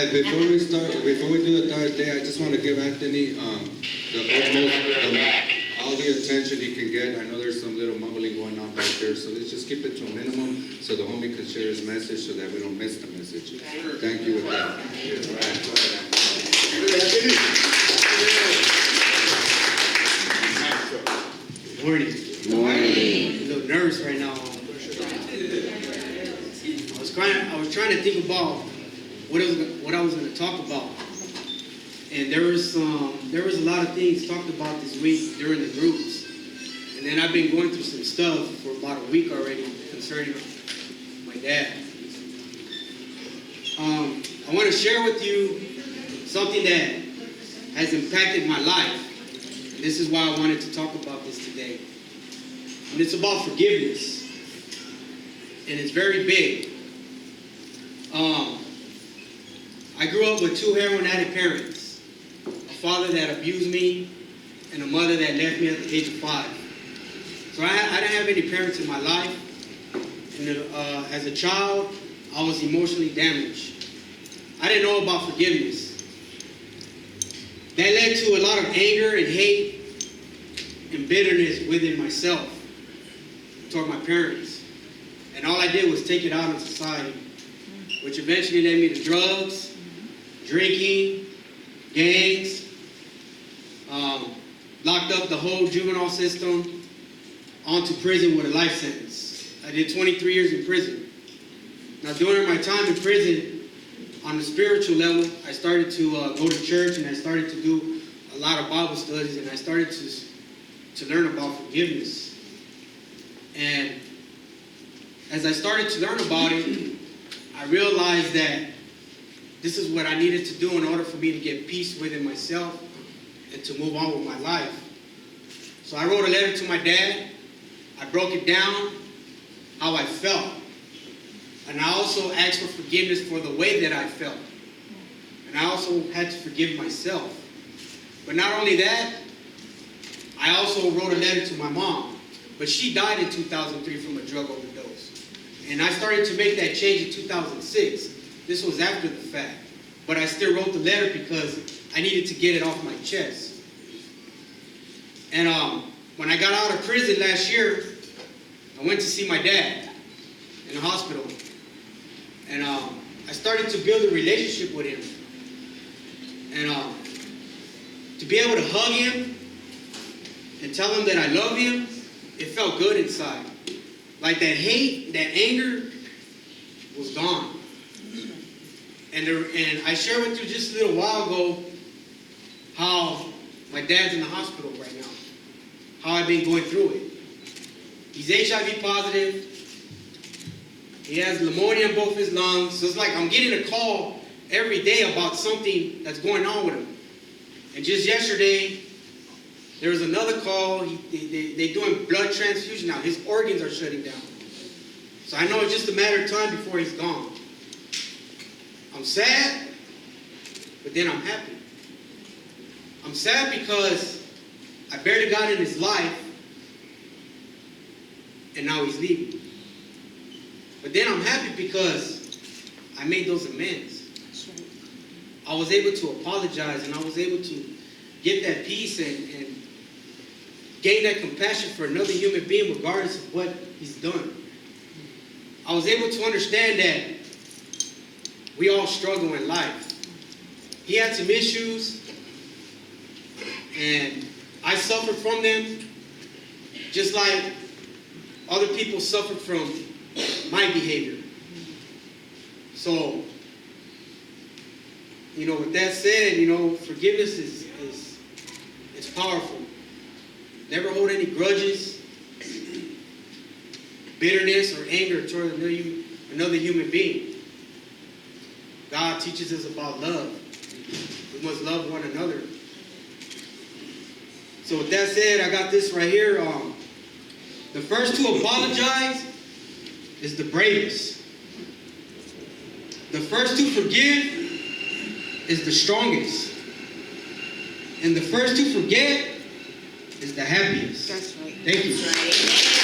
Before we do the third day, I just want to give Anthony all the attention he can get. I know there's some little mumbling going on back there, so let's just keep it to a minimum so the homie can share his message so that we don't miss the message. Thank you with that. Good morning. Good morning. I'm a little nervous right now. I was trying to think about what I was going to talk about, and there was a lot of things talked about this week during the groups, and then I've been going through some stuff for about a week already concerning my dad. I want to share with you something that has impacted my life. This is why I wanted to talk about this today. And it's about forgiveness. And it's very big. I grew up with two heroin addict parents. A father that abused me and a mother that left me at the age of 5. So I didn't have any parents in my life. And as a child, I was emotionally damaged. I didn't know about forgiveness. That led to a lot of anger and hate and bitterness within myself toward my parents. And all I did was take it out on society, which eventually led me to drugs, drinking, gangs, locked up the whole juvenile system, onto prison with a life sentence. I did 23 years in prison. Now, during my time in prison, on the spiritual level, I started to go to church, and I started to do a lot of Bible studies, and I started to learn about forgiveness. And as I started to learn about it, I realized that this is what I needed to do in order for me to get peace within myself and to move on with my life. So I wrote a letter to my dad. I broke it down, how I felt. And I also asked for forgiveness for the way that I felt. And I also had to forgive myself. But not only that, I also wrote a letter to my mom. But she died in 2003 from a drug overdose. And I started to make that change in 2006. This was after the fact. But I still wrote the letter because I needed to get it off my chest. And when I got out of prison last year, I went to see my dad in the hospital. And I started to build a relationship with him. And to be able to hug him and tell him that I love him, it felt good inside. Like that hate, that anger was gone. And I shared with you just a little while ago how my dad's in the hospital right now. How I've been going through it. He's HIV positive. He has pneumonia in both his lungs. So it's like I'm getting a call every day about something that's going on with him. And just yesterday, there was another call. They're doing blood transfusion now. His organs are shutting down. So I know it's just a matter of time before he's gone. I'm sad, but then I'm happy. I'm sad because I barely got in his life, and now he's leaving. But then I'm happy because I made those amends. I was able to apologize, and I was able to get that peace and gain that compassion for another human being regardless of what he's done. I was able to understand that we all struggle in life. He had some issues, and I suffered from them just like other people suffered from my behavior. So, with that said, forgiveness is powerful. Never hold any grudges, bitterness, or anger toward another human being. God teaches us about love. We must love one another. So with that said, I got this right here. The first to apologize is the bravest. The first to forgive is the strongest. And the first to forget is the happiest. That's right. Thank you. That's right.